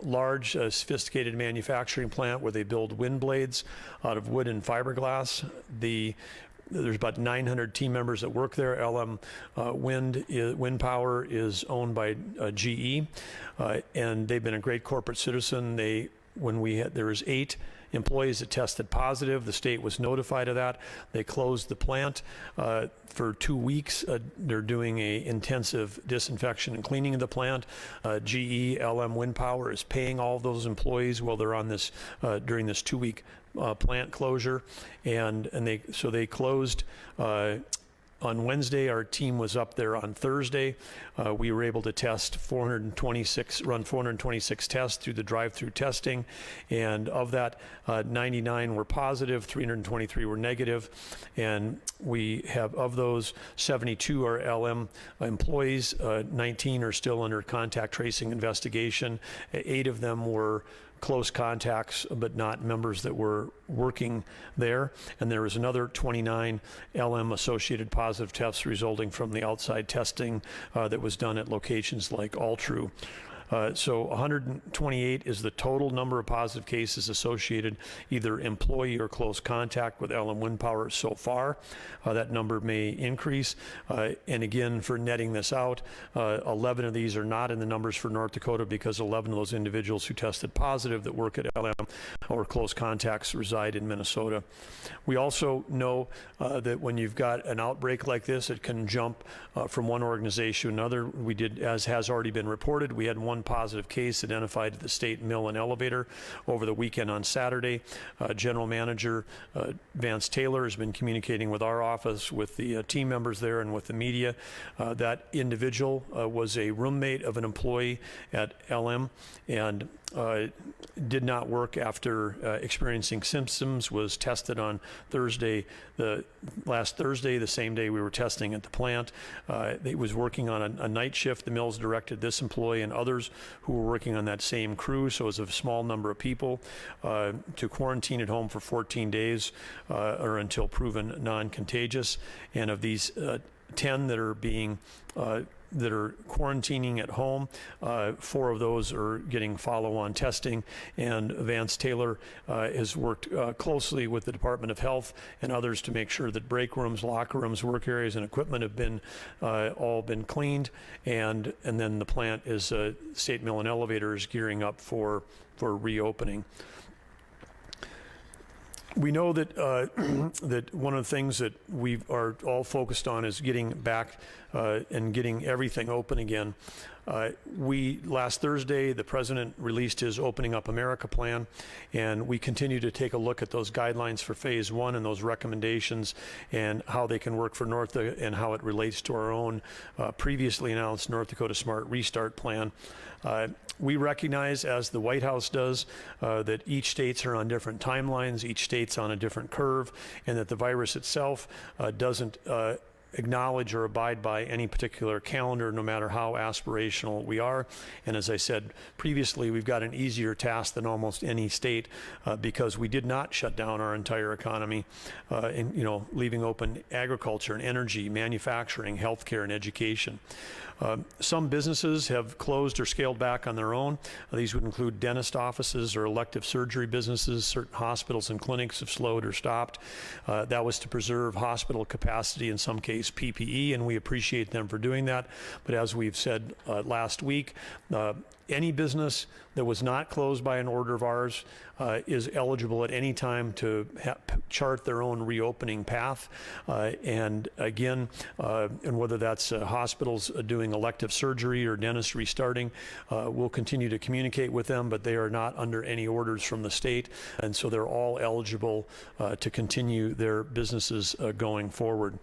large, sophisticated manufacturing plant where they build wind blades out of wood and fiberglass. There's about 900 team members that work there. LM Wind Power is owned by GE, and they've been a great corporate citizen. There was 8 employees that tested positive. The state was notified of that. They closed the plant for 2 weeks. They're doing a intensive disinfection and cleaning of the plant. GE LM Wind Power is paying all of those employees while they're on this during this 2-week plant closure, and they closed. On Wednesday, our team was up there on Thursday. We were able to run 426 tests through the drive-through testing, and of that, 99 were positive, 323 were negative, and we have, of those, 72 are LM employees, 19 are still under contact tracing investigation. 8 of them were close contacts, but not members that were working there. And there was another 29 LM associated positive tests resulting from the outside testing that was done at locations like Altru. So 128 is the total number of positive cases associated either employee or close contact with LM Wind Power so far. That number may increase. And again, for netting this out, 11 of these are not in the numbers for North Dakota because 11 of those individuals who tested positive that work at LM or close contacts reside in Minnesota. We also know that when you've got an outbreak like this, it can jump from one organization to another. We did, as has already been reported, we had one positive case identified at the state mill and elevator over the weekend on Saturday. General Manager Vance Taylor has been communicating with our office, with the team members there, and with the media. That individual was a roommate of an employee at LM and did not work after experiencing symptoms, was tested on Thursday, last Thursday, the same day we were testing at the plant. He was working on a night shift. The mills directed this employee and others who were working on that same crew, so it was a small number of people, to quarantine at home for 14 days or until proven non-contagious. And of these 10 that are being that are quarantining at home, 4 of those are getting follow-on testing, and Vance Taylor has worked closely with the Department of Health and others to make sure that break rooms, locker rooms, work areas, and equipment have been all been cleaned, and then the plant is State Mill and Elevator is gearing up for reopening. We know that that one of the things that we are all focused on is getting back and getting everything open again. Last Thursday, the President released his Opening Up America plan, and we continue to take a look at those guidelines for phase 1 and those recommendations and how they can work for North Dakota and how it relates to our own previously announced North Dakota Smart Restart plan. We recognize, as the White House does, that each states are on different timelines, each state's on a different curve, and that the virus itself doesn't acknowledge or abide by any particular calendar, no matter how aspirational we are. And as I said previously, we've got an easier task than almost any state because we did not shut down our entire economy, and leaving open agriculture and energy, manufacturing, healthcare, and education. Some businesses have closed or scaled back on their own. These would include dentist offices or elective surgery businesses. Certain hospitals and clinics have slowed or stopped. That was to preserve hospital capacity, in some case PPE, and we appreciate them for doing that. But as we've said last week, any business that was not closed by an order of ours is eligible at any time to chart their own reopening path. And again, and whether that's hospitals doing elective surgery or dentists restarting, we'll continue to communicate with them, but they are not under any orders from the state. And so they're all eligible to continue their businesses going forward.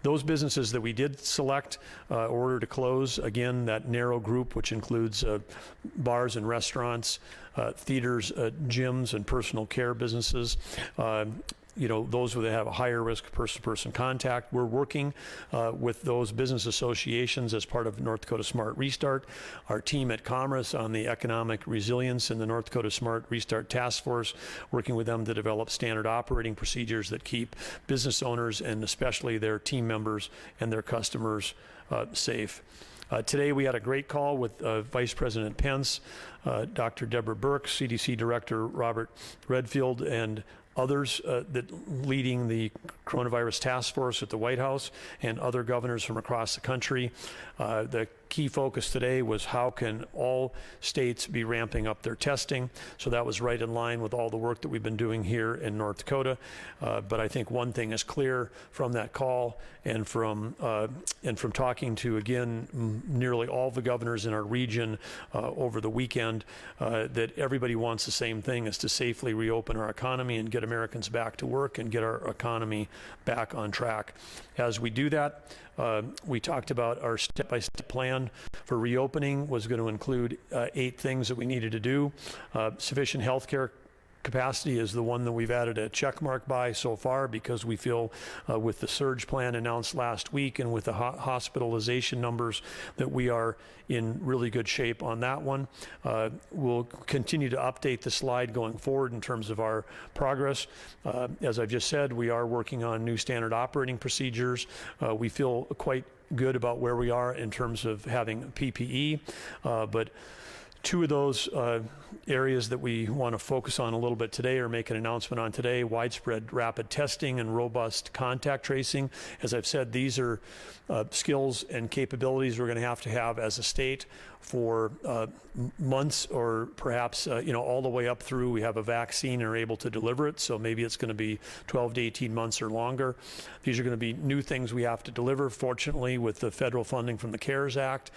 Those businesses that we did select order to close, again, that narrow group, which includes bars and restaurants, theaters, gyms, and personal care businesses. Those that have a higher risk person-to-person contact. We're working with those business associations as part of North Dakota Smart Restart. Our team at Commerce on the economic resilience in the North Dakota Smart Restart Task Force, working with them to develop standard operating procedures that keep business owners and especially their team members and their customers safe. Today we had a great call with Vice President Pence, Dr. Deborah Birx, CDC Director Robert Redfield, and others that leading the coronavirus task force at the White House, and other governors from across the country. The key focus today was how can all states be ramping up their testing. So that was right in line with all the work that we've been doing here in North Dakota. But I think one thing is clear from that call and from talking to, again, nearly all the governors in our region over the weekend, that everybody wants the same thing, is to safely reopen our economy and get Americans back to work and get our economy back on track. As we do that, we talked about our step-by-step plan for reopening was going to include 8 things that we needed to do. Sufficient health care capacity is the one that we've added a check mark by so far, because we feel with the surge plan announced last week and with the hospitalization numbers that we are in really good shape on that one. We'll continue to update the slide going forward in terms of our progress. As I've just said, we are working on new standard operating procedures. We feel quite good about where we are in terms of having PPE, but 2 of those areas that we want to focus on a little bit today, or make an announcement on today: widespread rapid testing and robust contact tracing. As I've said, these are skills and capabilities we're going to have as a state for months, or perhaps all the way up through we have a vaccine and are able to deliver it. So maybe it's going to be 12 to 18 months or longer. These are going to be new things we have to deliver. Fortunately, with the federal funding from the CARES Act,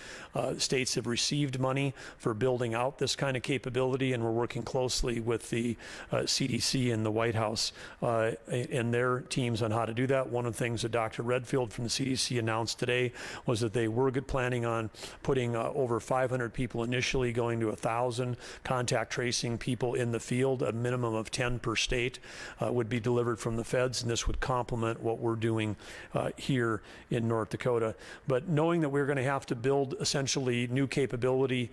states have received money for building out this kind of capability, and we're working closely with the CDC and the White House and their teams on how to do that. One of the things that Dr. Redfield from the CDC announced today was that they were planning on putting over 500 people initially, going to 1,000 contact tracing people in the field. A minimum of 10 per state would be delivered from the feds, and this would complement what we're doing here in North Dakota. But knowing that we're going to have to build essentially new capability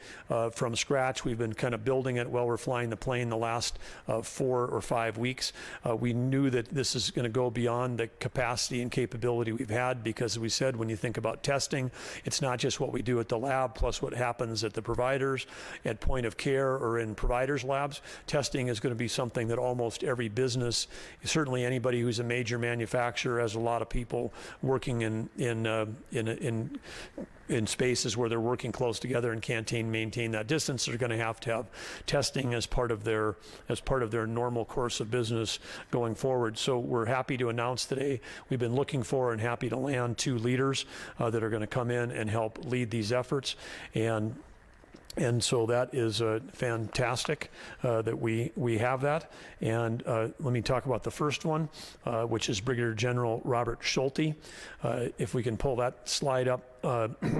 from scratch, we've been kind of building it while we're flying the plane the last 4 or 5 weeks. We knew that this is going to go beyond the capacity and capability we've had, because we said when you think about testing, it's not just what we do at the lab plus what happens at the providers, at point of care, or in providers' labs. Testing is going to be something that almost every business, certainly anybody who's a major manufacturer, has a lot of people working in spaces where they're working close together and can't maintain that distance. They're going to have testing as part of their normal course of business going forward. So we're happy to announce today we've been looking for and happy to land 2 leaders that are going to come in and help lead these efforts. And so that is fantastic that we have that. And let me talk about the first one, which is Brigadier General Robert Schulte. If we can pull that slide up.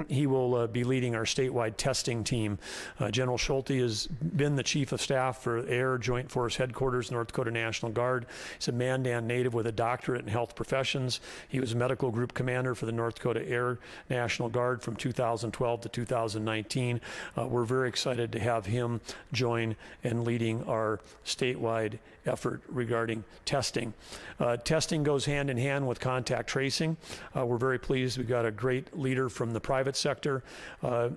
He will be leading our statewide testing team. General Schulte has been the Chief of Staff for Air Joint Force Headquarters, North Dakota National Guard. He's a Mandan native with a doctorate in health professions. He was Medical Group Commander for the North Dakota Air National Guard from 2012 to 2019. We're very excited to have him join and leading our statewide effort regarding testing. Testing goes hand in hand with contact tracing. We're very pleased. We've got a great leader from the private sector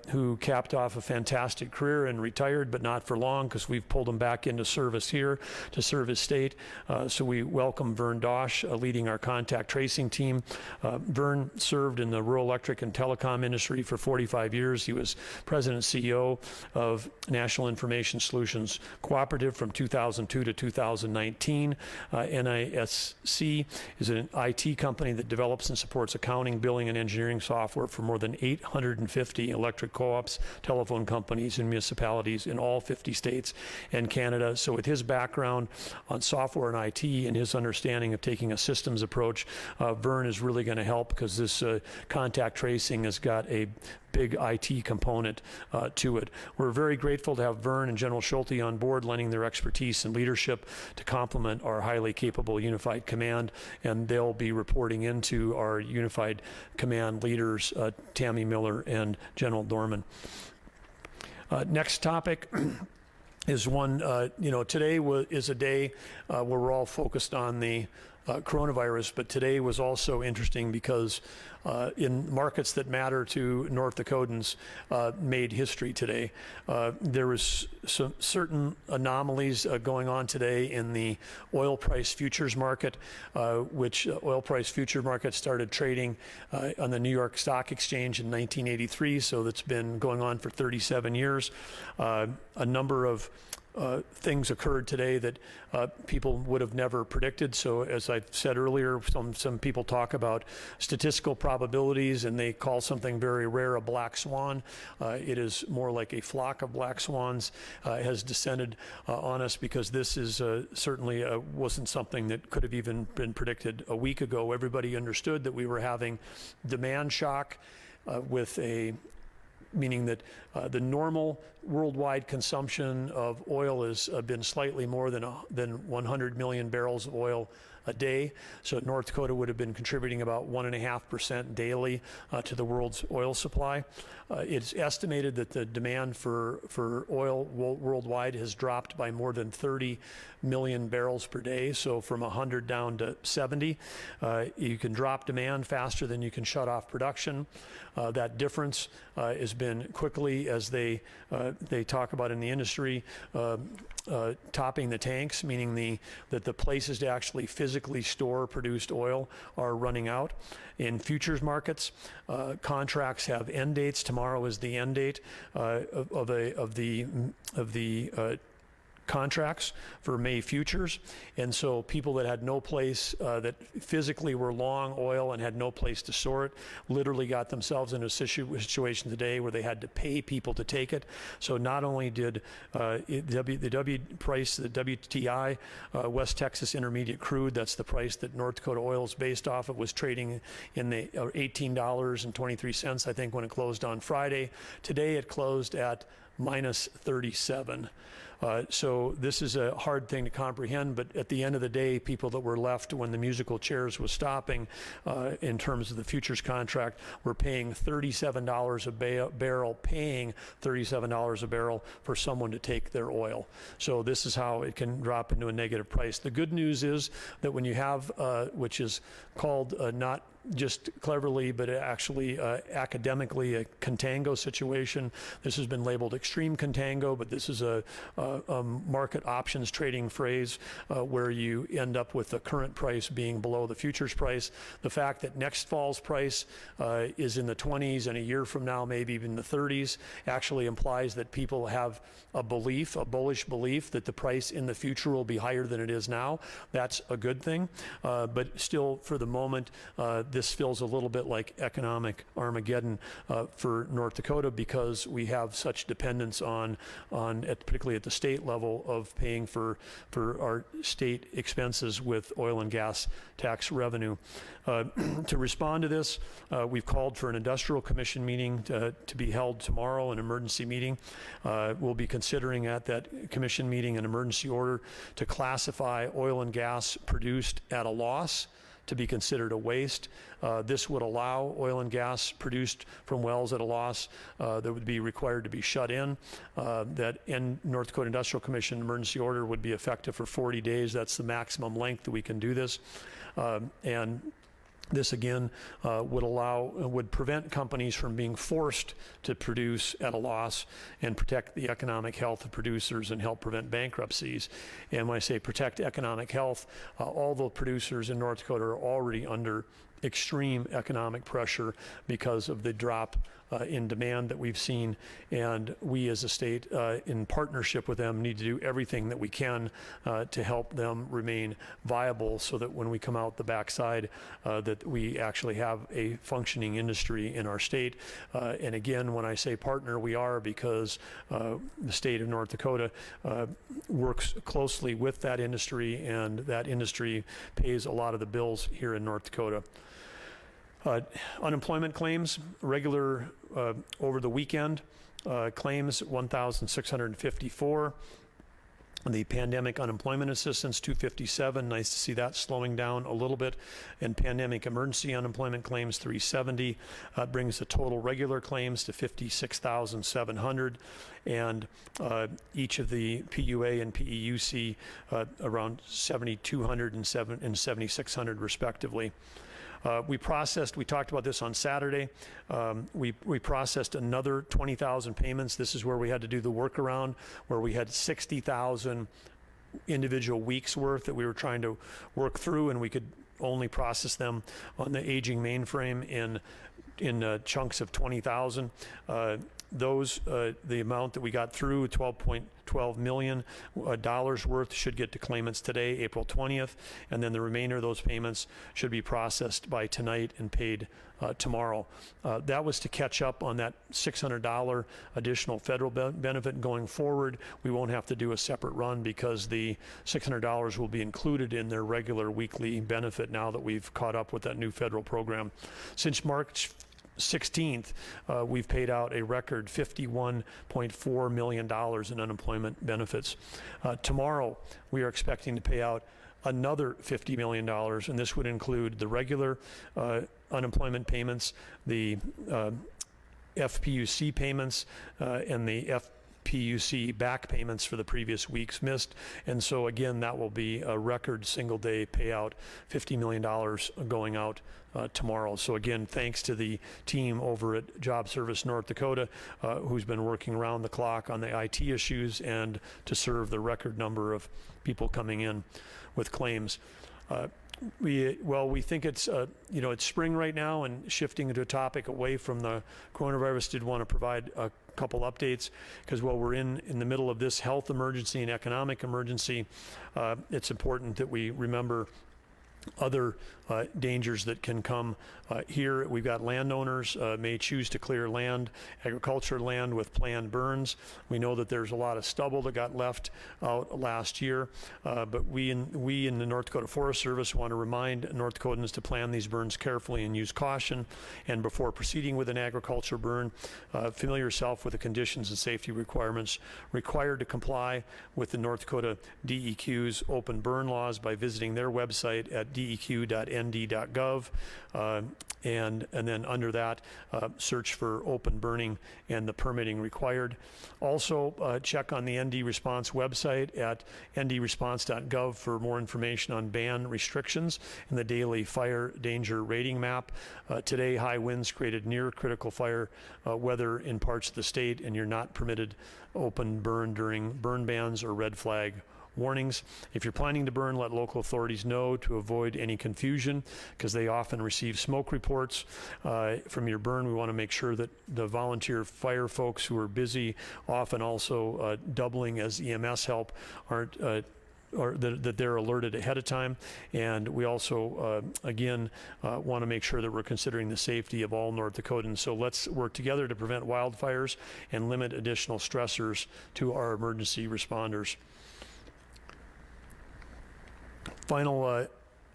who capped off a fantastic career and retired, but not for long, because we've pulled him back into service here to serve his state. So we welcome Vern Dosh leading our contact tracing team. Vern served in the rural electric and telecom industry for 45 years. He was president and CEO of National Information Solutions Cooperative from 2002 to 2019. NISC is an IT company that develops and supports accounting, billing, and engineering software for more than 850 electric co-ops, telephone companies, and municipalities in all 50 states and Canada. So with his background on software and IT and his understanding of taking a systems approach, Vern is really going to help, because this contact tracing has got a big IT component to it. We're very grateful to have Vern and General Schulte on board, lending their expertise and leadership to complement our highly capable Unified Command, and they'll be reporting into our Unified Command leaders, Tammy Miller and General Dorman. Next topic is one, today is a day where we're all focused on the coronavirus, but today was also interesting because in markets that matter to North Dakotans made history today. There was some certain anomalies going on today in the oil price futures market, which oil price futures market started trading on the New York Stock Exchange in 1983, so that's been going on for 37 years. A number of things occurred today that people would have never predicted. So as I said earlier, some people talk about statistical probabilities, and they call something very rare a black swan. It is more like a flock of black swans has descended on us, because this is certainly wasn't something that could have even been predicted a week ago. Everybody understood that we were having demand shock with a meaning that the normal worldwide consumption of oil has been slightly more than 100 million barrels of oil a day. So North Dakota would have been contributing about 1.5% daily to the world's oil supply. It's estimated that the demand for oil worldwide has dropped by more than 30 million barrels per day, so from 100 down to 70. You can drop demand faster than you can shut off production. That difference has been quickly, as they talk about in the industry, topping the tanks, meaning that the places to actually physically store produced oil are running out. In futures markets, contracts have end dates. Tomorrow is the end date of the contracts for May futures, and so people that had no place, that physically were long oil and had no place to store it, literally got themselves in a situation today where they had to pay people to take it. So not only did the WTI, West Texas Intermediate Crude, that's the price that North Dakota Oil is based off of, was trading in the $18.23, I think, when it closed on Friday. Today it closed at minus 37. So this is a hard thing to comprehend, but at the end of the day, people that were left when the musical chairs was stopping in terms of the futures contract were paying $37 a barrel, paying $37 a barrel for someone to take their oil. So this is how it can drop into a negative price. The good news is that when you have, which is called not just cleverly, but actually academically, a contango situation. This has been labeled extreme contango, but this is a market options trading phrase where you end up with the current price being below the futures price. The fact that next fall's price is in the 20s and a year from now maybe even the 30s actually implies that people have a belief, a bullish belief, that the price in the future will be higher than it is now. That's a good thing, but still for the moment, this feels a little bit like economic Armageddon for North Dakota, because we have such dependence on particularly at the state level, of paying for our state expenses with oil and gas tax revenue. To respond to this, we've called for an industrial commission meeting to be held tomorrow, an emergency meeting. We'll be considering at that commission meeting an emergency order to classify oil and gas produced at a loss to be considered a waste. This would allow oil and gas produced from wells at a loss that would be required to be shut in. That in North Dakota Industrial Commission emergency order would be effective for 40 days. That's the maximum length that we can do this. And this again would prevent companies from being forced to produce at a loss, and protect the economic health of producers and help prevent bankruptcies. And when I say protect economic health, all the producers in North Dakota are already under extreme economic pressure because of the drop in demand that we've seen, and we as a state in partnership with them need to do everything that we can to help them remain viable, so that when we come out the backside that we actually have a functioning industry in our state. And again, when I say partner, we are, because the state of North Dakota works closely with that industry, and that industry pays a lot of the bills here in North Dakota. Unemployment claims, regular over the weekend, claims 1,654. The pandemic unemployment assistance, 257, nice to see that slowing down a little bit. And pandemic emergency unemployment claims, 370, brings the total regular claims to 56,700. And each of the PUA and PEUC around 7,200 and 7,600 respectively. We talked about this on Saturday. We processed another 20,000 payments. This is where we had to do the workaround, where we had 60,000 individual weeks worth that we were trying to work through, and we could only process them on the aging mainframe in chunks of 20,000. The amount that we got through, $12.12 million worth, should get to claimants today, April 20th, and then the remainder of those payments should be processed by tonight and paid tomorrow. That was to catch up on that $600 additional federal benefit. Going forward, we won't have to do a separate run because the $600 will be included in their regular weekly benefit now that we've caught up with that new federal program. Since March 16th, we've paid out a record $51.4 million in unemployment benefits. Tomorrow, we are expecting to pay out another $50 million, and this would include the regular unemployment payments, the FPUC payments, and the FPUC back payments for the previous weeks missed. And so again, that will be a record single day payout, $50 million going out tomorrow. So again, thanks to the team over at Job Service North Dakota, who's been working around the clock on the IT issues and to serve the record number of people coming in with claims. We think it's it's spring right now, and shifting into a topic away from the coronavirus, did want to provide a couple updates, because while we're in the middle of this health emergency and economic emergency, it's important that we remember other dangers that can come here. We've got landowners may choose to clear land, agriculture land, with planned burns. We know that there's a lot of stubble that got left out last year, but we in the North Dakota Forest Service want to remind North Dakotans to plan these burns carefully and use caution. And before proceeding with an agriculture burn, familiar yourself with the conditions and safety requirements required to comply with the North Dakota DEQ's open burn laws by visiting their website at deq.nd.gov, and then under that, search for open burning and the permitting required. Also, check on the ND Response website at ndresponse.gov for more information on ban restrictions and the daily fire danger rating map. Today, high winds created near critical fire weather in parts of the state, and you're not permitted open burn during burn bans or red flag warnings. If you're planning to burn, let local authorities know to avoid any confusion, because they often receive smoke reports from your burn. We want to make sure that the volunteer fire folks who are busy, often also doubling as EMS help, aren't or that they're alerted ahead of time. And we also, again, want to make sure that we're considering the safety of all North Dakotans. So let's work together to prevent wildfires and limit additional stressors to our emergency responders. Final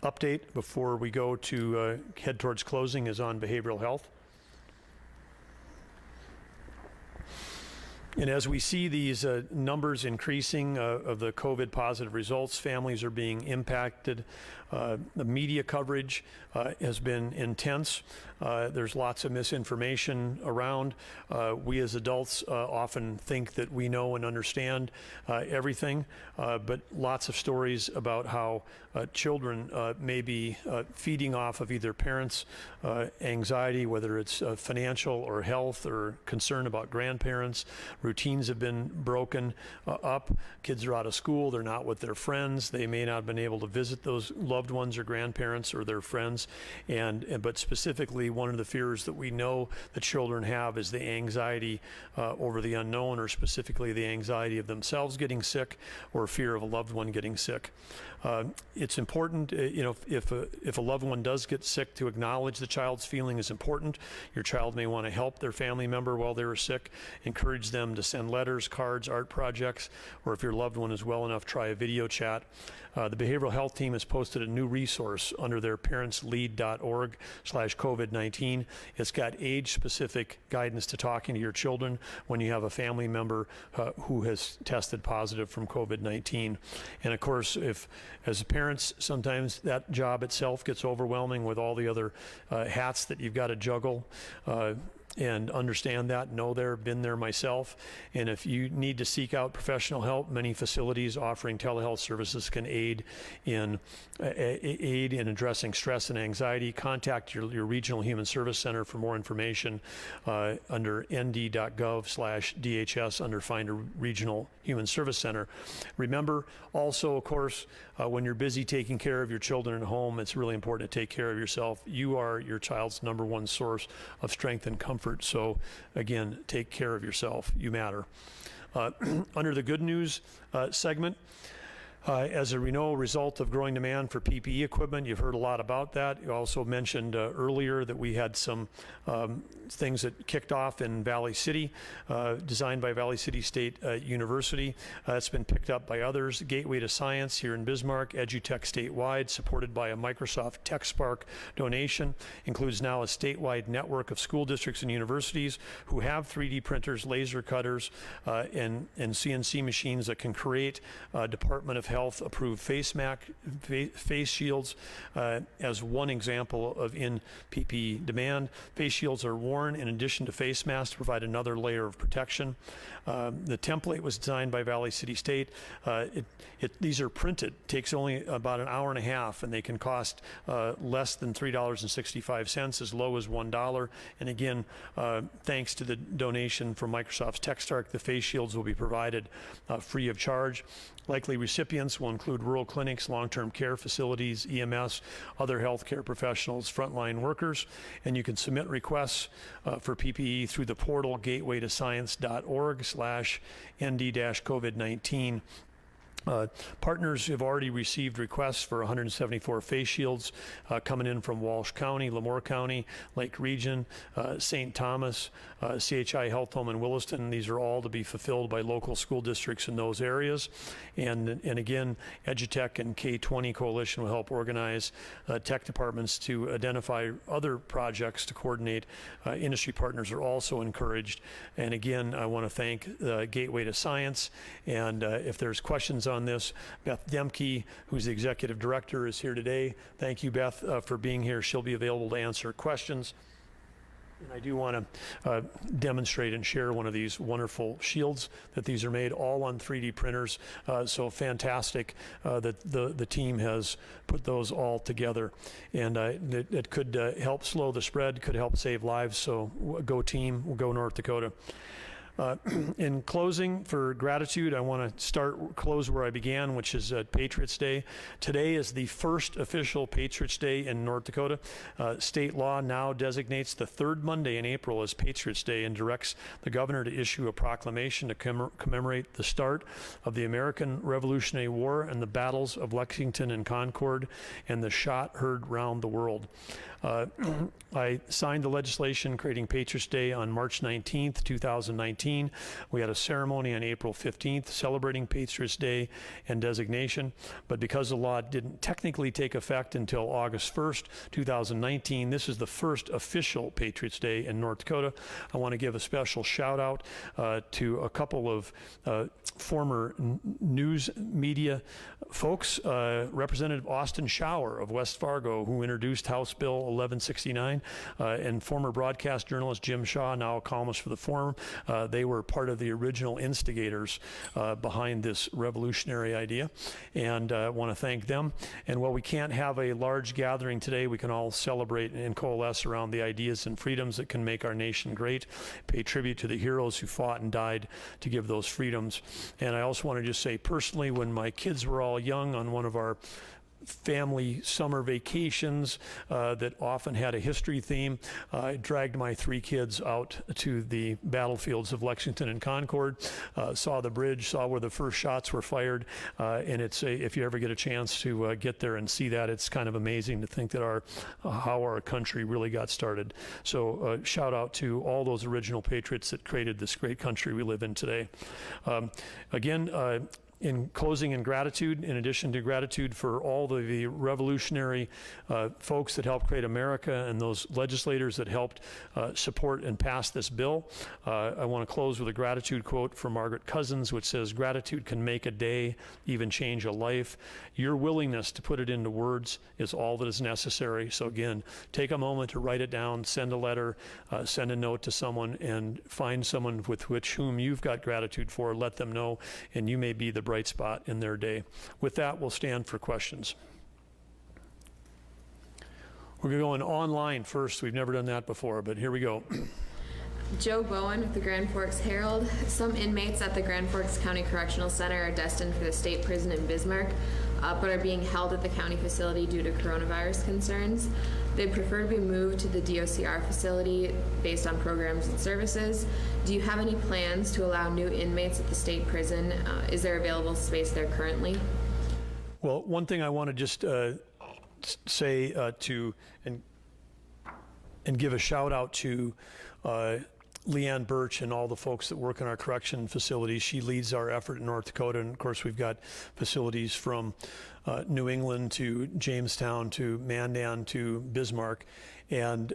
update before we go to head towards closing is on behavioral health. And as we see these numbers increasing of the COVID positive results, families are being impacted. The media coverage has been intense. There's lots of misinformation around. We as adults often think that we know and understand everything, but lots of stories about how children may be feeding off of either parents' anxiety, whether it's financial or health or concern about grandparents. Routines have been broken up. Kids are out of school. They're not with their friends. They may not have been able to visit those loved ones or grandparents or their friends. But specifically, one of the fears that we know that children have is the anxiety over the unknown, or specifically the anxiety of themselves getting sick or fear of a loved one getting sick. It's important, if a loved one does get sick, to acknowledge the child's feeling is important. Your child may want to help their family member while they're sick. Encourage them them to send letters, cards, art projects, or if your loved one is well enough, try a video chat. The behavioral health team has posted a new resource under their parentslead.org/COVID-19. It's got age-specific guidance to talking to your children when you have a family member who has tested positive from COVID-19. And of course, if as parents, sometimes that job itself gets overwhelming with all the other hats that you've got to juggle. And understand that, know there, been there myself. And if you need to seek out professional help, many facilities offering telehealth services can aid in addressing stress and anxiety. Contact your regional human service center for more information under nd.gov/DHS under Find a Regional Human Service Center. Remember also, of course, when you're busy taking care of your children at home, it's really important to take care of yourself. You are your child's #1 source of strength and comfort. So again, take care of yourself. You matter. Under the good news segment, as a result of growing demand for PPE equipment, you've heard a lot about that. You also mentioned earlier that we had some things that kicked off in Valley City, designed by Valley City State University. It's been picked up by others. Gateway to Science here in Bismarck, EduTech statewide, supported by a Microsoft TechSpark donation, includes now a statewide network of school districts and universities who have 3D printers, laser cutters, and CNC machines that can create Department of Health approved face shields as one example of in PPE demand. Face shields are worn in addition to face masks to provide another layer of protection. The template was designed by Valley City State. These are printed. It takes only about an hour and a half, and they can cost less than $3.65, as low as $1. And again, thanks to the donation from Microsoft's TechSpark, the face shields will be provided free of charge. Likely recipients will include rural clinics, long-term care facilities, EMS, other healthcare professionals, frontline workers, and you can submit requests for PPE through the portal gatewaytoscience.org/ND-COVID-19. Partners have already received requests for 174 face shields coming in from Walsh County, Lemoore County, Lake Region, St. Thomas, CHI Health Home in Williston. These are all to be fulfilled by local school districts in those areas. And again, EduTech and K20 Coalition will help organize tech departments to identify other projects to coordinate. Industry partners are also encouraged. And again, I want to thank Gateway to Science. And if there's questions on this, Beth Demke, who's the executive director, is here today. Thank you, Beth, for being here. She'll be available to answer questions. And I do want to demonstrate and share one of these wonderful shields that these are made all on 3D printers. So fantastic that the team has put those all together. And it could help slow the spread, could help save lives. So go team, go North Dakota. In closing, for gratitude, I want to close where I began, which is Patriots Day. Today is the first official Patriots Day in North Dakota. State law now designates the third Monday in April as Patriots Day and directs the governor to issue a proclamation to commemorate the start of the American Revolutionary War and the battles of Lexington and Concord and the shot heard round the world. I signed the legislation creating Patriots Day on March 19th, 2019. We had a ceremony on April 15th celebrating Patriots Day and designation, but because the law didn't technically take effect until August 1st, 2019, this is the first official Patriots Day in North Dakota. I want to give a special shout out to a couple of former news media folks, Representative Austin Schauer of West Fargo, who introduced House Bill 1169, and former broadcast journalist Jim Shaw, now a columnist for the Forum. They were part of the original instigators behind this revolutionary idea, and I want to thank them. And while we can't have a large gathering today, we can all celebrate and coalesce around the ideas and freedoms that can make our nation great, pay tribute to the heroes who fought and died to give those freedoms. And I also want to just say personally, when my kids were all young, on one of our family summer vacations that often had a history theme. I dragged my 3 kids out to the battlefields of Lexington and Concord, saw the bridge, saw where the first shots were fired, and if you ever get a chance to get there and see that, it's kind of amazing to think that how our country really got started. So shout out to all those original patriots that created this great country we live in today. Again, in closing, in gratitude, in addition to gratitude for all the revolutionary folks that helped create America and those legislators that helped support and pass this bill, I want to close with a gratitude quote from Margaret Cousins, which says, "Gratitude can make a day, even change a life. Your willingness to put it into words is all that is necessary." So again, take a moment to write it down, send a letter, send a note to someone, and find someone with whom you've got gratitude for. Let them know, and you may be the bright spot in their day. With that, we'll stand for questions. We're going online first. We've never done that before, but here we go. Joe Bowen with the Grand Forks Herald. Some inmates at the Grand Forks County Correctional Center are destined for the state prison in Bismarck, but are being held at the county facility due to coronavirus concerns. They'd prefer to be moved to the DOCR facility based on programs and services. Do you have any plans to allow new inmates at the state prison? Is there available space there currently? Well, one thing I want to just say and give a shout out to Leanne Birch and all the folks that work in our correction facilities. She leads our effort in North Dakota, and of course we've got facilities from New England to Jamestown to Mandan to Bismarck, and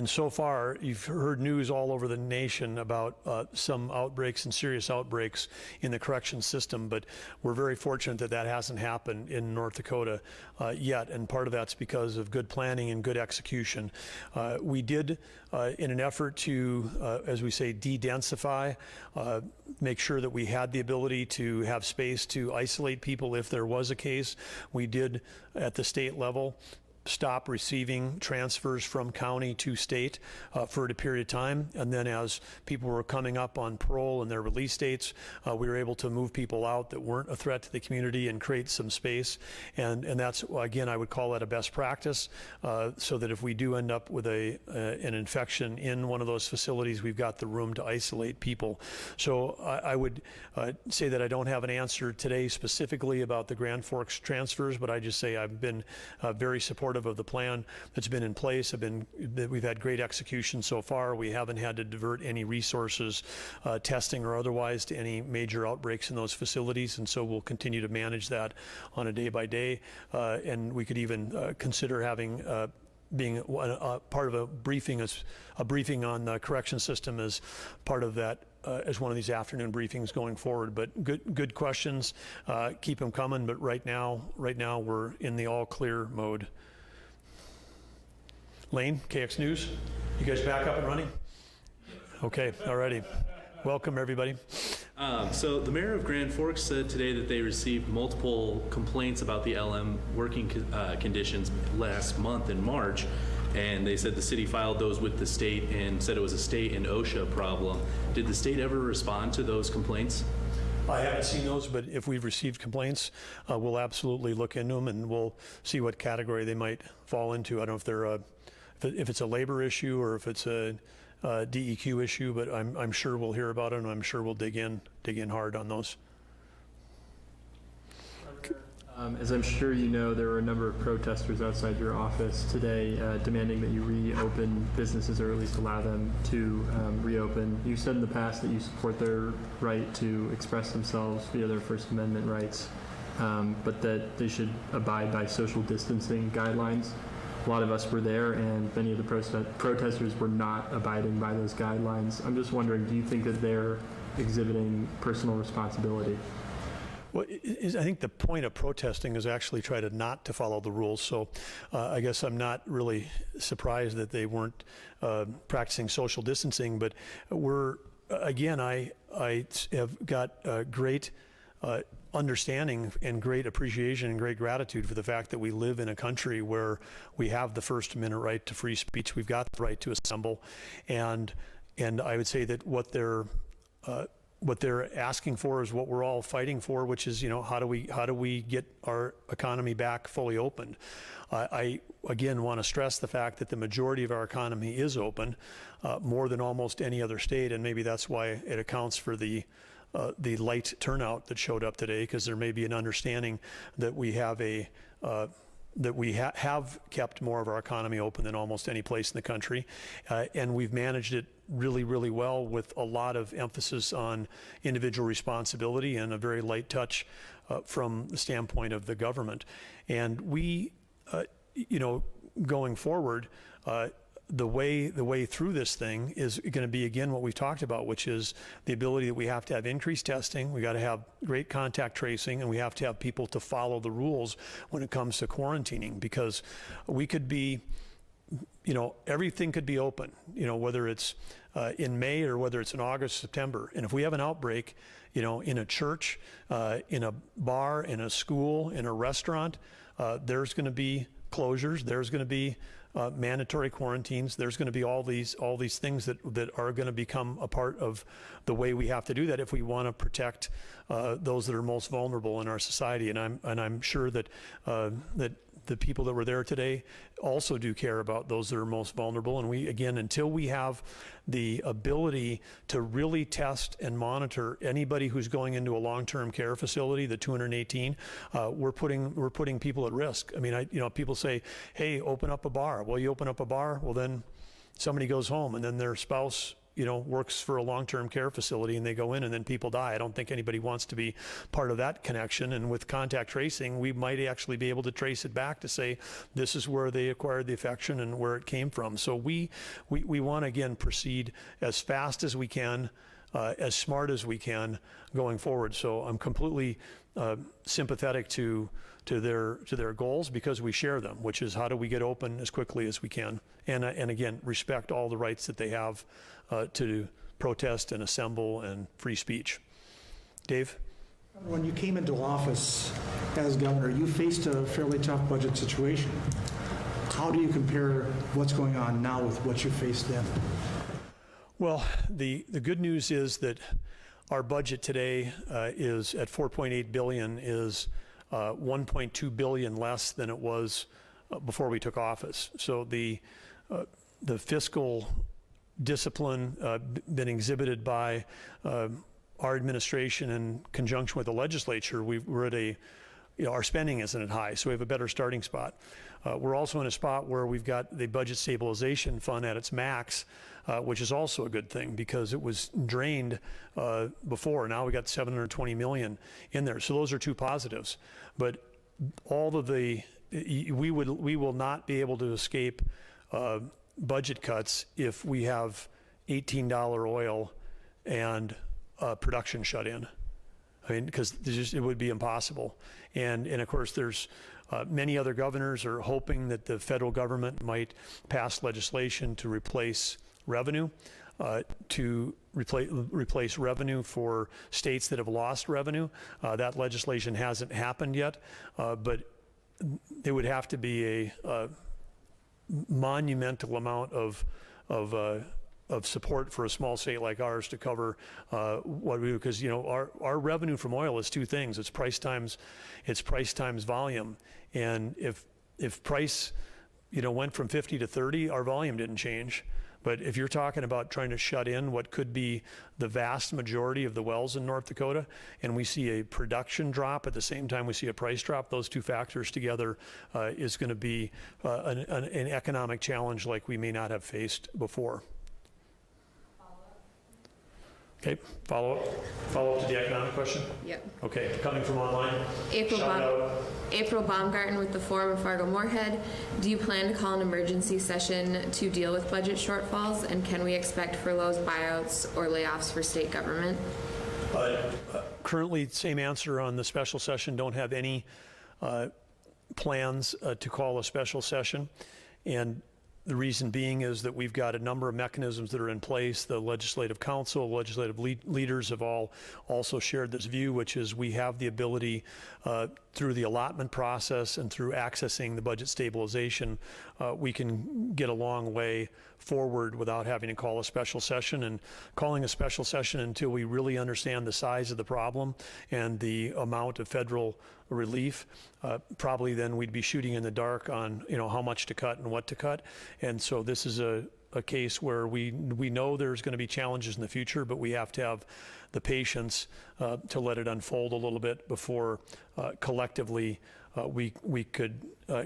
so far, you've heard news all over the nation about some outbreaks and serious outbreaks in the correction system, but we're very fortunate that that hasn't happened in North Dakota yet, and part of that's because of good planning and good execution. We did, in an effort to, as we say, de-densify, make sure that we had the ability to have space to isolate people if there was a case. We did, at the state level, stop receiving transfers from county to state for a period of time, and then as people were coming up on parole and their release dates, we were able to move people out that weren't a threat to the community and create some space, and that's, again, I would call that a best practice, so that if we do end up with an infection in one of those facilities, we've got the room to isolate people. So I would say that I don't have an answer today specifically about the Grand Forks transfers, but I just say I've been very supportive of the plan that's been in place. We've had great execution so far. We haven't had to divert any resources, testing or otherwise, to any major outbreaks in those facilities, and so we'll continue to manage that on a day-by-day, and we could even consider having being part of a briefing on the correction system as part of that, as one of these afternoon briefings going forward. But good questions. Keep them coming. But right now we're in the all clear mode. Lane, KX News, you guys back up and running? Okay, alrighty. Welcome, everybody. So the mayor of Grand Forks said today that they received multiple complaints about the LM working conditions last month in March, and they said the city filed those with the state and said it was a state and OSHA problem. Did the state ever respond to those complaints? I haven't seen those, but if we've received complaints, we'll absolutely look into them, and we'll see what category they might fall into. I don't know if they're if it's a labor issue or if it's a DEQ issue, but I'm sure we'll hear about it, and I'm sure we'll dig in hard on those. As I'm sure you know, there were a number of protesters outside your office today demanding that you reopen businesses, or at least allow them to reopen. You said in the past that you support their right to express themselves via their First Amendment rights, but that they should abide by social distancing guidelines. A lot of us were there, and many of the protesters were not abiding by those guidelines. I'm just wondering, do you think that they're exhibiting personal responsibility? Well, I think the point of protesting is actually try to not to follow the rules. So I guess I'm not really surprised that they weren't practicing social distancing. But again, I have got great understanding and great appreciation and great gratitude for the fact that we live in a country where we have the First Amendment right to free speech. We've got the right to assemble, and I would say that what they're what they're asking for is what we're all fighting for, which is, how do we get our economy back fully opened? I again want to stress the fact that the majority of our economy is open, more than almost any other state, and maybe that's why it accounts for the light turnout that showed up today, because there may be an understanding that we have have kept more of our economy open than almost any place in the country, and we've managed it really, really well with a lot of emphasis on individual responsibility and a very light touch from the standpoint of the government. And we, going forward, the way through this thing is going to be, again, what we've talked about, which is the ability that we have to have increased testing, we got to have great contact tracing, and we have to have people to follow the rules when it comes to quarantining, because we could be, everything could be open, whether it's in May or whether it's in August, September. And if we have an outbreak, in a church, in a bar, in a school, in a restaurant, there's going to be closures, there's going to be mandatory quarantines, there's going to be all these things that are going to become a part of the way we have to do that if we want to protect those that are most vulnerable in our society. And I'm sure that that the people that were there today also do care about those that are most vulnerable. And we, again, until we have the ability to really test and monitor anybody who's going into a long-term care facility, the 218, we're putting people at risk. I mean, people say, hey, open up a bar. Well, you open up a bar, well, then somebody goes home, and then their spouse works for a long-term care facility, and they go in, and then people die. I don't think anybody wants to be part of that connection. And with contact tracing, we might actually be able to trace it back to say this is where they acquired the infection and where it came from. So we want to, again, proceed as fast as we can, as smart as we can going forward. So I'm completely sympathetic to their goals, because we share them, which is how do we get open as quickly as we can, and again, respect all the rights that they have to protest and assemble and free speech. Dave? When you came into office as governor, you faced a fairly tough budget situation. How do you compare what's going on now with what you faced then? Well, the good news is that our budget today is at $4.8 billion, is 1.2 billion less than it was before we took office. So the fiscal discipline been exhibited by our administration in conjunction with the legislature. We're at our spending isn't at high, so we have a better starting spot. We're also in a spot where we've got the budget stabilization fund at its max, which is also a good thing, because it was drained before. Now we got 720 million in there. So those are two positives. But all of we will not be able to escape budget cuts if we have $18 oil and production shut in. I mean, because it would be impossible. And of course, there's many other governors are hoping that the federal government might pass legislation to replace revenue, to replace revenue for states that have lost revenue. That legislation hasn't happened yet, but there would have to be a monumental amount of support for a small state like ours to cover what we do, because our revenue from oil is two things: it's price times volume. And if price went from 50 to 30, our volume didn't change. But if you're talking about trying to shut in what could be the vast majority of the wells in North Dakota, and we see a production drop at the same time we see a price drop, those two factors together is going to be an economic challenge like we may not have faced before. Okay, follow up to the economic question? Yep. Okay, coming from online. April Shout out. April Baumgarten with the Forum of Fargo-Moorhead. Do you plan to call an emergency session to deal with budget shortfalls? And can we expect furloughs, buyouts, or layoffs for state government? Currently, same answer on the special session. Don't have any plans to call a special session. And the reason being is that we've got a number of mechanisms that are in place. The Legislative Council, legislative leaders have all also shared this view, which is we have the ability through the allotment process and through accessing the budget stabilization, we can get a long way forward without having to call a special session. And calling a special session until we really understand the size of the problem and the amount of federal relief, probably then we'd be shooting in the dark on, how much to cut and what to cut. And so this is a case where we know there's going to be challenges in the future, but we have to have the patience to let it unfold a little bit before collectively we could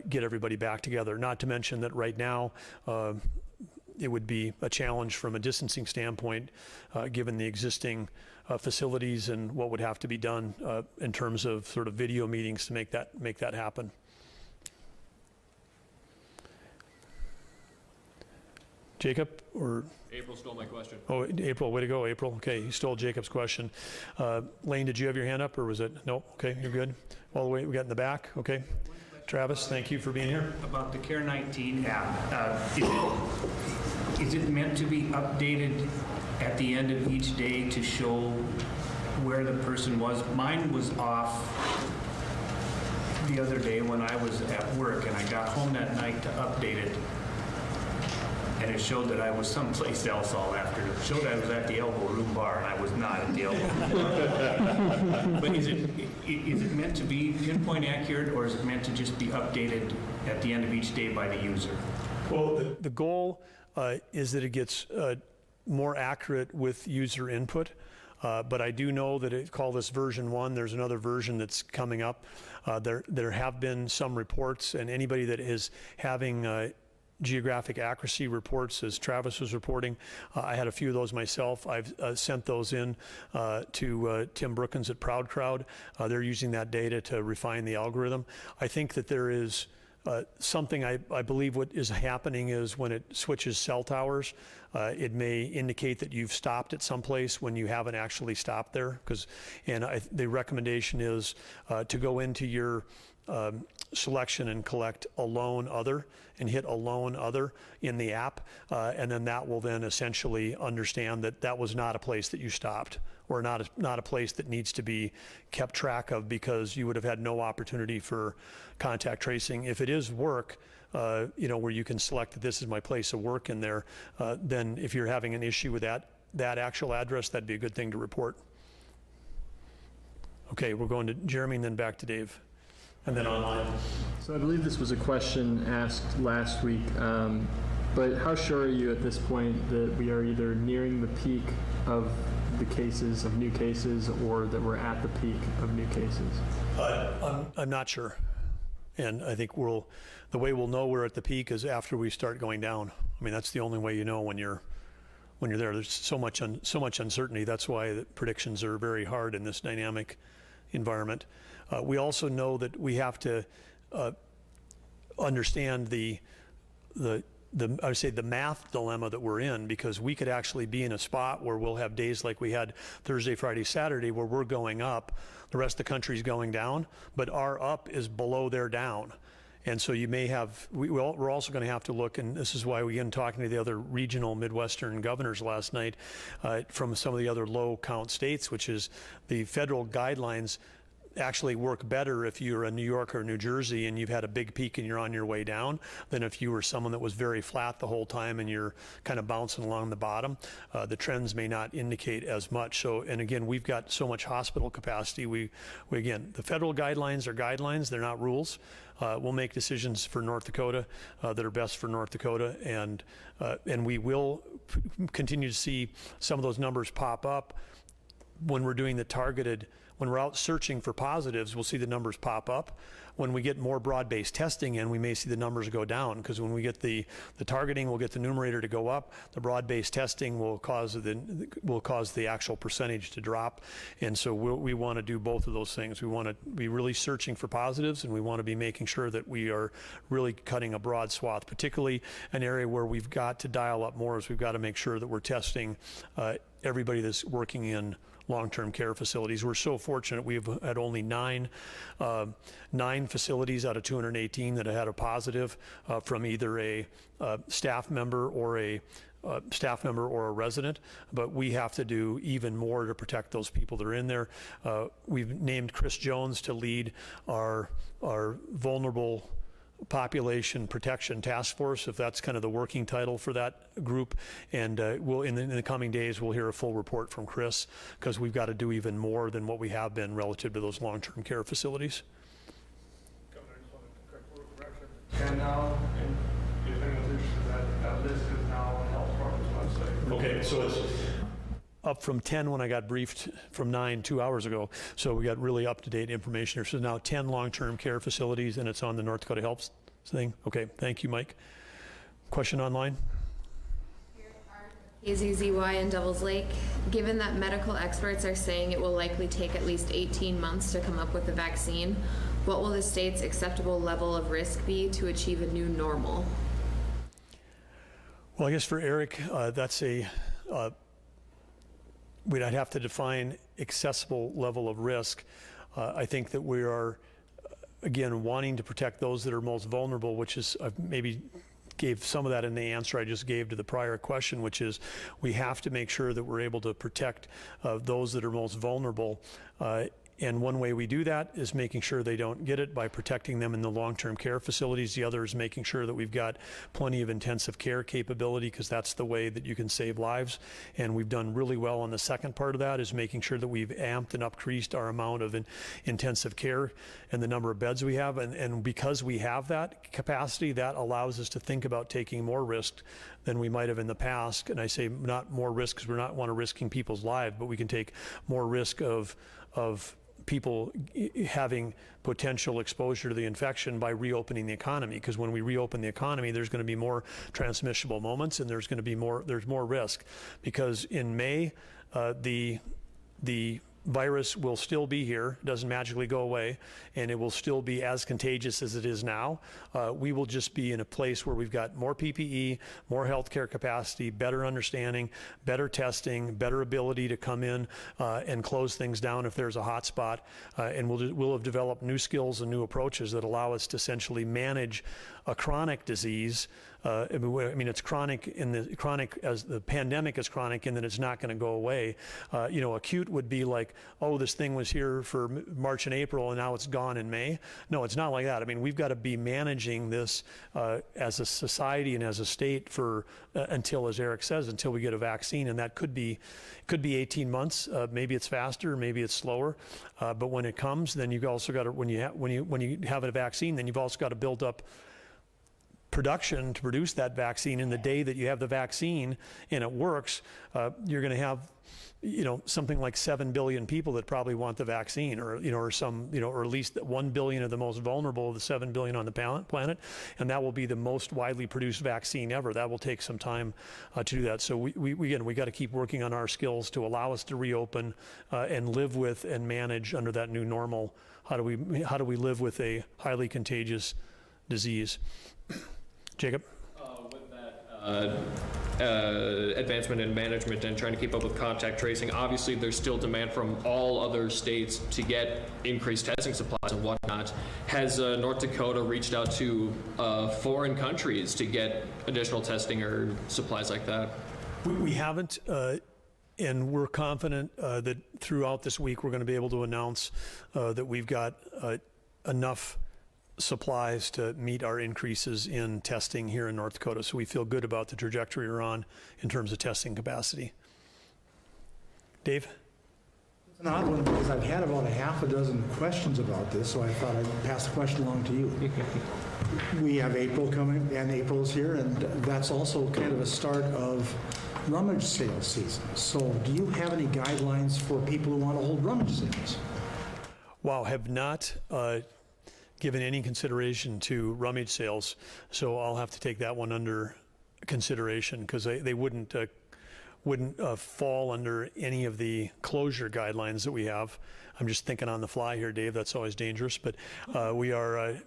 get everybody back together. Not to mention that right now it would be a challenge from a distancing standpoint, given the existing facilities and what would have to be done in terms of sort of video meetings to make that happen. Jacob, or? April stole my question. Oh, April, way to go, April. Okay, you stole Jacob's question. Lane, did you have your hand up, or was it? No, okay, you're good. All the way, we got in the back, okay. Travis, thank you for being here. About the Care 19 app, is it meant to be updated at the end of each day to show where the person was? Mine was off the other day when I was at work, and I got home that night to update it, and it showed that I was someplace else all after. It showed I was at the Elbow Room Bar, and I was not at the Elbow Room Bar. But is it meant to be pinpoint accurate, or is it meant to just be updated at the end of each day by the user? Well, the goal is that it gets more accurate with user input. But I do know that it called this version 1. There's another version that's coming up. There have been some reports, and anybody that is having geographic accuracy reports, as Travis was reporting, I had a few of those myself. I've sent those in to Tim Brookins at Proud Crowd. They're using that data to refine the algorithm. I think that there is something I believe what is happening is when it switches cell towers, it may indicate that you've stopped at some place when you haven't actually stopped there. The recommendation is to go into your selection and collect Alone Other and hit Alone Other in the app, and then that will then essentially understand that that was not a place that you stopped, or not a place that needs to be kept track of, because you would have had no opportunity for contact tracing. If it is work, where you can select that this is my place of work in there, then if you're having an issue with that actual address, that'd be a good thing to report. Okay, we're going to Jeremy and then back to Dave. And then online. So I believe this was a question asked last week, but how sure are you at this point that we are either nearing the peak of the cases, of new cases, or that we're at the peak of new cases? I'm not sure. And I think the way we'll know we're at the peak is after we start going down. I mean, that's the only way you know when you're there. There's so much uncertainty. That's why the predictions are very hard in this dynamic environment. We also know that we have to understand the I would say the math dilemma that we're in, because we could actually be in a spot where we'll have days like we had Thursday, Friday, Saturday, where we're going up, the rest of the country's going down, but our up is below their down. And so you may have, we're also going to have to look, and this is why we began talking to the other regional Midwestern governors last night from some of the other low count states, which is the federal guidelines actually work better if you're in New York or New Jersey and you've had a big peak and you're on your way down, than if you were someone that was very flat the whole time and you're kind of bouncing along the bottom. The trends may not indicate as much. So, and again, we've got so much hospital capacity. We again, the federal guidelines are guidelines, they're not rules. We'll make decisions for North Dakota that are best for North Dakota, and we will continue to see some of those numbers pop up when we're doing the targeted. When we're out searching for positives, we'll see the numbers pop up. When we get more broad-based testing in, we may see the numbers go down, because when we get the targeting, we'll get the numerator to go up. The broad-based testing will cause the actual percentage to drop. And so we want to do both of those things. We want to be really searching for positives, and we want to be making sure that we are really cutting a broad swath. Particularly an area where we've got to dial up more is we've got to make sure that we're testing everybody that's working in long-term care facilities. We're so fortunate we've had only nine facilities out of 218 that have had a positive from either a staff member or a staff member or a resident, but we have to do even more to protect those people that are in there. We've named Chris Jones to lead our vulnerable population protection task force, if that's kind of the working title for that group. And we'll in the coming days we'll hear a full report from Chris, because we've got to do even more than what we have been relative to those long-term care facilities. Governor, I just wanted to correct for correction. 10 now, and if anyone's interested, that list is now on Health Department's website. Okay, so it's up from 10 when I got briefed from 9 2 hours ago. So we got really up-to-date information here. So now 10 long-term care facilities, and it's on the North Dakota Health thing. Okay, thank you, Mike. Question online? KZZY in Devils Lake. Given that medical experts are saying it will likely take at least 18 months to come up with a vaccine, what will the state's acceptable level of risk be to achieve a new normal? Well, I guess for Eric, that's a we'd have to define accessible level of risk. I think that we are, again, wanting to protect those that are most vulnerable, which is maybe gave some of that in the answer I just gave to the prior question, which is we have to make sure that we're able to protect those that are most vulnerable. And one way we do that is making sure they don't get it by protecting them in the long-term care facilities. The other is making sure that we've got plenty of intensive care capability, because that's the way that you can save lives. And we've done really well on the second part of that, is making sure that we've amped and increased our amount of intensive care and the number of beds we have. And because we have that capacity, that allows us to think about taking more risk than we might have in the past. And I say not more risk because we're not want to risking people's lives, but we can take more risk of people having potential exposure to the infection by reopening the economy. Because when we reopen the economy, there's going to be more transmissible moments, and there's more risk. Because in May, the virus will still be here, it doesn't magically go away, and it will still be as contagious as it is now. We will just be in a place where we've got more PPE, more healthcare capacity, better understanding, better testing, better ability to come in and close things down if there's a hot spot. And we'll have developed new skills and new approaches that allow us to essentially manage a chronic disease. I mean, it's chronic as the pandemic is chronic in that it's not going to go away. Acute would be like, oh, this thing was here for March and April and now it's gone in May. No, it's not like that. I mean, we've got to be managing this as a society and as a state for until, as Eric says, until we get a vaccine, and that could be 18 months. Maybe it's faster, maybe it's slower. But when it comes, then you've also got to when you have a vaccine, then you've also got to build up production to produce that vaccine. In the day that you have the vaccine and it works, you're going to have something like 7 billion people that probably want the vaccine, or at least 1 billion of the most vulnerable of the 7 billion on the planet, and that will be the most widely produced vaccine ever. That will take some time to do that. So we got to keep working on our skills to allow us to reopen and live with and manage under that new normal. How do we live with a highly contagious disease? Jacob? With that advancement in management and trying to keep up with contact tracing, obviously there's still demand from all other states to get increased testing supplies and whatnot. Has North Dakota reached out to foreign countries to get additional testing or supplies like that? We haven't, and we're confident that throughout this week we're going to be able to announce that we've got enough supplies to meet our increases in testing here in North Dakota. So we feel good about the trajectory we're on in terms of testing capacity. Dave? It's an odd one because I've had about a half a dozen questions about this, so I thought I'd pass the question along to you. We have April coming, and April is here, and that's also kind of a start of rummage sale season. So do you have any guidelines for people who want to hold rummage sales? Wow, have not given any consideration to rummage sales, so I'll have to take that one under consideration, because they wouldn't fall under any of the closure guidelines that we have. I'm just thinking on the fly here, Dave. That's always dangerous, but we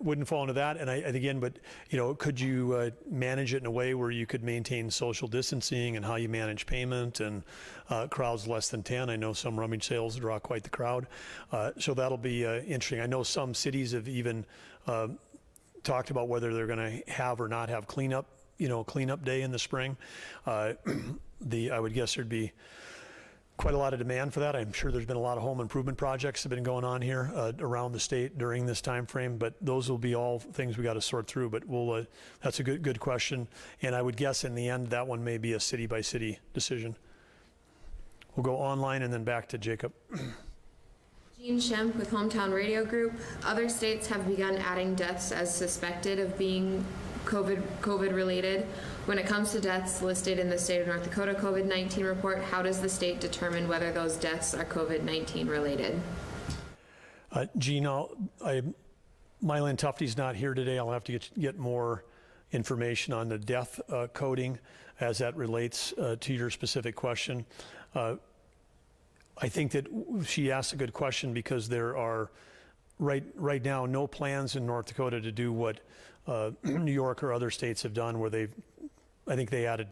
wouldn't fall into that. And could you manage it in a way where you could maintain social distancing and how you manage payment and crowds less than 10? I know some rummage sales draw quite the crowd, so that'll be interesting. I know some cities have even talked about whether they're going to have or not have cleanup cleanup day in the spring. I would guess there'd be quite a lot of demand for that. I'm sure there's been a lot of home improvement projects that have been going on here around the state during this time frame, but those will be all things we got to sort through. But that's a good question, and I would guess in the end that one may be a city by city decision. We'll go online and then back to Jacob. Jean Schemp with Hometown Radio Group. Other states have begun adding deaths as suspected of being COVID related. When it comes to deaths listed in the state of North Dakota COVID-19 report, how does the state determine whether those deaths are COVID-19 related? Gene, Mylan Tufte's not here today. I'll have to get more information on the death coding as that relates to your specific question. I think that she asked a good question because there are right now no plans in North Dakota to do what New York or other states have done, where I think they added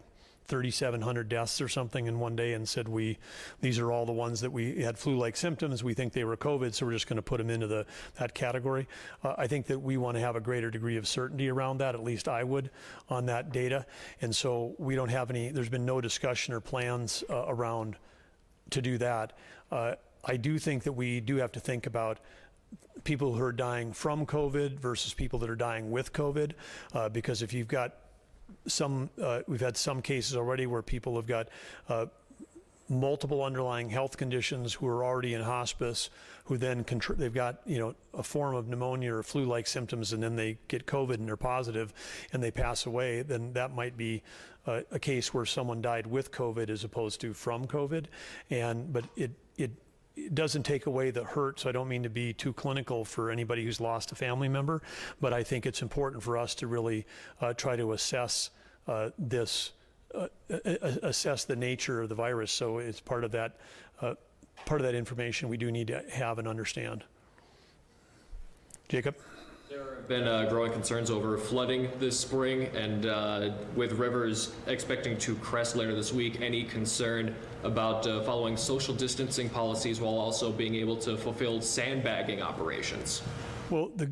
3,700 deaths or something in one day and said these are all the ones that we had flu-like symptoms. We think they were COVID, so we're just going to put them into that category. I think that we want to have a greater degree of certainty around that. At least I would on that data. And so we don't have any. There's been no discussion or plans around to do that. I do think that we do have to think about people who are dying from COVID versus people that are dying with COVID, because if you've got we've had some cases already where people have got multiple underlying health conditions who are already in hospice, who then they've got a form of pneumonia or flu-like symptoms, and then they get COVID and they're positive and they pass away. Then that might be a case where someone died with COVID as opposed to from COVID, but it doesn't take away the hurt, so I don't mean to be too clinical for anybody who's lost a family member, but I think it's important for us to really try to assess assess the nature of the virus. So it's part of that information we do need to have and understand. Jacob? There have been growing concerns over flooding this spring, and with rivers expecting to crest later this week, any concern about following social distancing policies while also being able to fulfill sandbagging operations? Well,